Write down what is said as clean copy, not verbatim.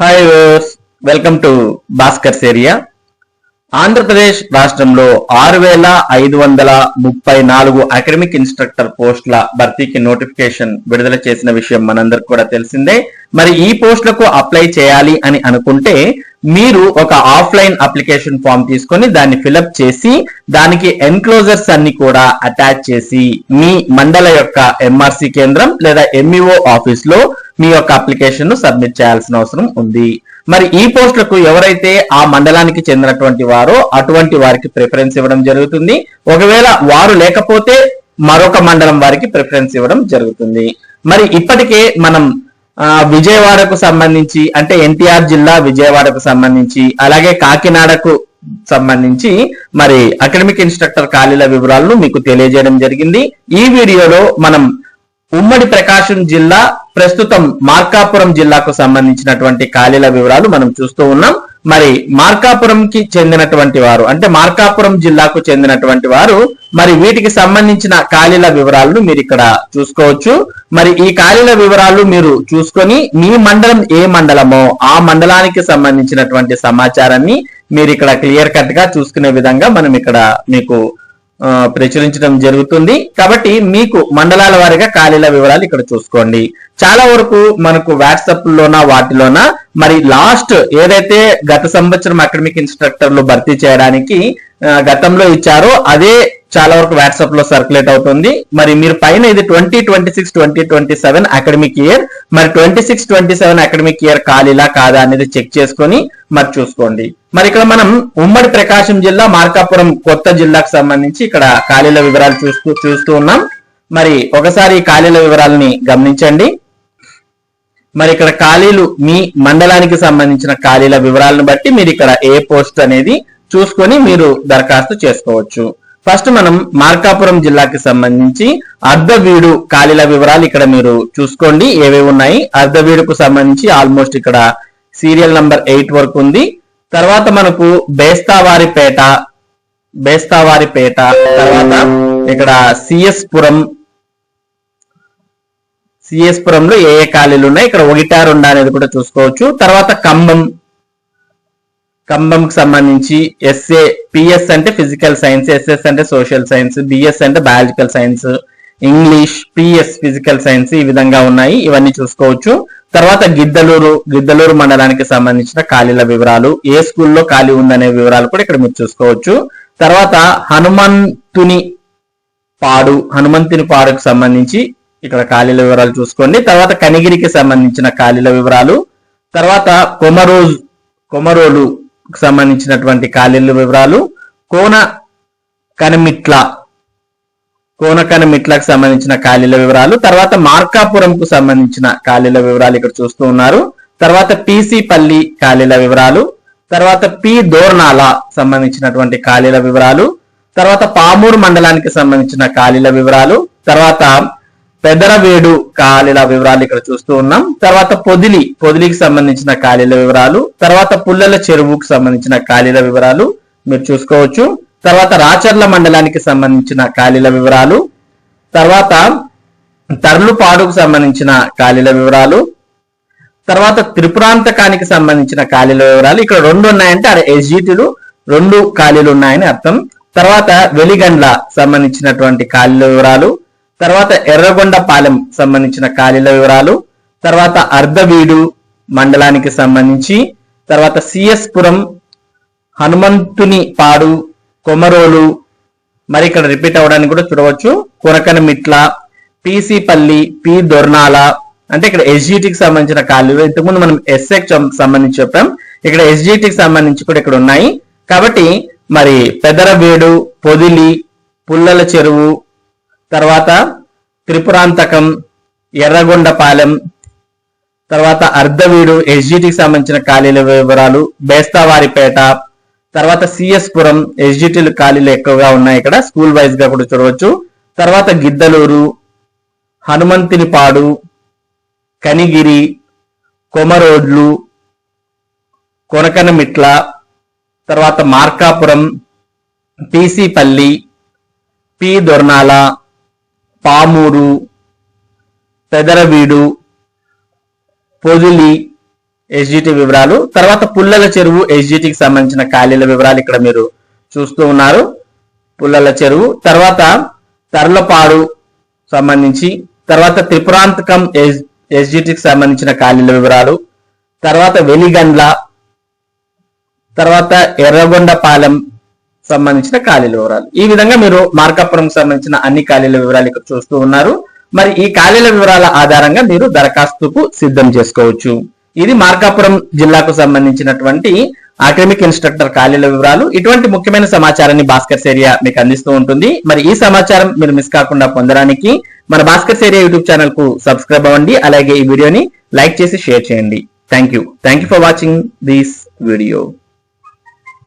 Hi viewers, welcome to Bhaskar's area. Andhra Pradesh రాష్ట్రంలో 6,534 academic instructor పోస్టుల భర్తీకి నోటిఫికేషన్ విడుదల చేసిన విషయం మనందరికి కూడా తెలిసిందే. మరి ఈ పోస్టులకు అప్లై చేయాలి అని అనుకుంటే మీరు ఒక ఆఫ్లైన్ అప్లికేషన్ ఫామ్ తీసుకొని దాన్ని ఫిలప్ చేసి దానికి ఎన్క్లోజర్స్ అన్ని కూడా అటాచ్ చేసి మీ మండల యొక్క ఎంఆర్సి కేంద్రం లేదా ఎంఈఓ ఆఫీస్ లో మీ యొక్క అప్లికేషన్ ను సబ్మిట్ చేయాల్సిన అవసరం ఉంది. మరి ఈ పోస్టులకు ఎవరైతే ఆ మండలానికి చెందినటువంటి వారో అటువంటి వారికి ప్రిఫరెన్స్ ఇవ్వడం జరుగుతుంది. ఒకవేళ వారు లేకపోతే మరొక మండలం వారికి ప్రిఫరెన్స్ ఇవ్వడం జరుగుతుంది. మరి ఇప్పటికే మనం విజయవాడకు సంబంధించి అంటే ఎన్టీఆర్ జిల్లా విజయవాడకు సంబంధించి అలాగే కాకినాడకు సంబంధించి మరి అకాడమిక్ ఇన్స్ట్రక్టర్ ఖాళీల వివరాలను మీకు తెలియజేయడం జరిగింది. ఈ వీడియోలో మనం ఉమ్మడి ప్రకాశం జిల్లా ప్రస్తుతం మార్కాపురం జిల్లాకు సంబంధించినటువంటి ఖాళీల వివరాలు మనం చూస్తూ ఉన్నాం. మరి మార్కాపురంకి చెందినటువంటి వారు అంటే మార్కాపురం జిల్లాకు చెందినటువంటి వారు మరి వీటికి సంబంధించిన ఖాళీల వివరాలను మీరు ఇక్కడ చూసుకోవచ్చు. మరి ఈ ఖాళీల వివరాలు మీరు చూసుకొని మీ మండలం ఏ మండలమో ఆ మండలానికి సంబంధించినటువంటి సమాచారాన్ని మీరు ఇక్కడ క్లియర్ కట్ గా చూసుకునే విధంగా మనం ఇక్కడ మీకు ప్రచురించడం జరుగుతుంది. కాబట్టి మీకు మండలాల వారిగా ఖాళీల వివరాలు ఇక్కడ చూసుకోండి. చాలా వరకు మనకు వాట్సాప్ లోన వాటిలోన మరి లాస్ట్ ఏదైతే గత సంవత్సరం అకాడమిక్ ఇన్స్ట్రక్టర్లు భర్తీ చేయడానికి గతంలో ఇచ్చారో అదే చాలా వరకు వాట్సాప్ లో సర్క్యులేట్ అవుతుంది. మరి మీరు పైన ఇది 2026-2027 అకాడమిక్ ఇయర్, మరి 26-27 అకాడమిక్ ఇయర్ ఖాళీలా కాదా అనేది చెక్ చేసుకొని మరి చూసుకోండి. మరి ఇక్కడ మనం ఉమ్మడి ప్రకాశం జిల్లా మార్కాపురం కొత్త జిల్లాకు సంబంధించి ఇక్కడ ఖాళీల వివరాలు చూస్తూ ఉన్నాం. మరి ఒకసారి ఈ ఖాళీల వివరాలని గమనించండి. మరి ఇక్కడ ఖాళీలు మీ మండలానికి సంబంధించిన ఖాళీల వివరాలను బట్టి మీరు ఇక్కడ ఏ పోస్ట్ అనేది చూసుకొని మీరు దరఖాస్తు చేసుకోవచ్చు. ఫస్ట్ మనం మార్కాపురం జిల్లాకి సంబంధించి అర్ధవీడు ఖాళీల వివరాలు ఇక్కడ మీరు చూసుకోండి ఏవేవి ఉన్నాయి. అర్ధవీడుకు సంబంధించి ఆల్మోస్ట్ ఇక్కడ సీరియల్ నంబర్ 8 వరకు ఉంది. తర్వాత మనకు బేస్తావారిపేట, తర్వాత ఇక్కడ సిఎస్ పురంలో ఏ ఖాళీలు ఉన్నాయి, ఇక్కడ 1-2 అనేది కూడా చూసుకోవచ్చు. తర్వాత ఖమ్మంకి సంబంధించి ఎస్ఏ, పిఎస్ అంటే ఫిజికల్ సైన్స్, ఎస్ఎస్ అంటే సోషల్ సైన్స్, బిఎస్ అంటే biological science, English, PS physical science ఈ విధంగా ఉన్నాయి. ఇవన్నీ చూసుకోవచ్చు. తర్వాత గిద్దలూరు మండలానికి సంబంధించిన ఖాళీల వివరాలు, ఏ స్కూల్లో ఖాళీ ఉందనే వివరాలు కూడా ఇక్కడ మీరు చూసుకోవచ్చు. తర్వాత హనుమంతుని పాడుకు సంబంధించి ఇక్కడ ఖాళీల వివరాలు చూసుకోండి. తర్వాత కనిగిరికి సంబంధించిన ఖాళీల వివరాలు, తర్వాత కొమరోలు సంబంధించినటువంటి ఖాళీల వివరాలు, కోనకనమిట్లకు సంబంధించిన ఖాళీల వివరాలు, తర్వాత మార్కాపురంకు సంబంధించిన ఖాళీల వివరాలు ఇక్కడ చూస్తూ ఉన్నారు. తర్వాత పిసి పల్లి ఖాళీల వివరాలు, తర్వాత పి దోర్నాల సంబంధించినటువంటి ఖాళీల వివరాలు, తర్వాత పామూరు మండలానికి సంబంధించిన ఖాళీల వివరాలు, తర్వాత పెదరవేడు ఖాళీల వివరాలు ఇక్కడ చూస్తూ ఉన్నాం. తర్వాత పొదిలికి సంబంధించిన ఖాళీల వివరాలు, తర్వాత పుల్లల చెరువుకు సంబంధించిన ఖాళీల వివరాలు మీరు చూసుకోవచ్చు. తర్వాత రాచర్ల మండలానికి సంబంధించిన ఖాళీల వివరాలు, తర్వాత తర్లుపాడుకు సంబంధించిన ఖాళీల వివరాలు, తర్వాత త్రిపురాంతకానికి సంబంధించిన ఖాళీల వివరాలు. ఇక్కడ 2 ఉన్నాయంటే అదే ఎస్జిటీలు 2 ఖాళీలు ఉన్నాయని అర్థం. తర్వాత వెలిగండ్ల సంబంధించినటువంటి ఖాళీల వివరాలు, తర్వాత ఎర్రగొండపాలెం సంబంధించిన ఖాళీల వివరాలు, తర్వాత అర్ధవీడు మండలానికి సంబంధించి, తర్వాత సిఎస్ పురం, హనుమంతుని పాడు, కొమరోలు, మరి ఇక్కడ రిపీట్ అవడానికి కూడా చూడవచ్చు, కొనకనమిట్ల, పిసి పల్లి, పి దొర్నాల అంటే ఇక్కడ ఎస్జిటికి సంబంధించిన ఖాళీలు. ఇంతకుముందు మనం ఎస్ఎక్ సంబంధించి చెప్పాం, ఇక్కడ ఎస్జిటికి సంబంధించి కూడా ఇక్కడ ఉన్నాయి. కాబట్టి మరి పెదరవేడు, పొదిలి, పుల్లల చెరువు, తర్వాత త్రిపురాంతకం, ఎర్రగొండపాలెం, తర్వాత అర్ధవీడు ఎస్జిటికి సంబంధించిన ఖాళీల వివరాలు, బేస్తావారిపేట, తర్వాత సిఎస్ పురం ఎస్జిటీలు ఖాళీలు ఎక్కువగా ఉన్నాయి ఇక్కడ స్కూల్ వైజ్ గా కూడా చూడవచ్చు. తర్వాత గిద్దలూరు, హనుమంతునిపాడు, కనిగిరి, కొమరోడ్లు, కొనకనమిట్ల, తర్వాత మార్కాపురం, పిసి పల్లి, పి దొర్నాల, పామూరు, పెదరవీడు, పొదిలి, ఎస్జిటి వివరాలు, తర్వాత పుల్లల చెరువు ఎస్జిటికి సంబంధించిన ఖాళీల వివరాలు ఇక్కడ మీరు చూస్తూ ఉన్నారు. పుల్లల చెరువు, తర్వాత తర్లపాడు సంబంధించి, తర్వాత త్రిపురాంతకం ఎస్జిటికి సంబంధించిన ఖాళీల వివరాలు, తర్వాత వెలిగండ్ల, తర్వాత ఎర్రగొండపాలెం సంబంధించిన ఖాళీల వివరాలు. ఈ విధంగా మీరు మార్కాపురం సంబంధించిన అన్ని ఖాళీల వివరాలు ఇక్కడ చూస్తూ ఉన్నారు. మరి ఈ ఖాళీల వివరాల ఆధారంగా మీరు దరఖాస్తుకు సిద్ధం చేసుకోవచ్చు. ఇది మార్కాపురం జిల్లాకు సంబంధించినటువంటి అకాడమిక్ ఇన్స్ట్రక్టర్ ఖాళీల వివరాలు. ఇటువంటి ముఖ్యమైన సమాచారాన్ని భాస్కర్స్ ఏరియా మీకు అందిస్తూ ఉంటుంది. మరి ఈ సమాచారం మీరు మిస్ కాకుండా పొందడానికి మన భాస్కర్స్ ఏరియా యూట్యూబ్ ఛానల్ కు సబ్స్క్రైబ్ అవ్వండి. అలాగే ఈ వీడియోని లైక్ చేసి షేర్ చేయండి. Thank you for watching this video.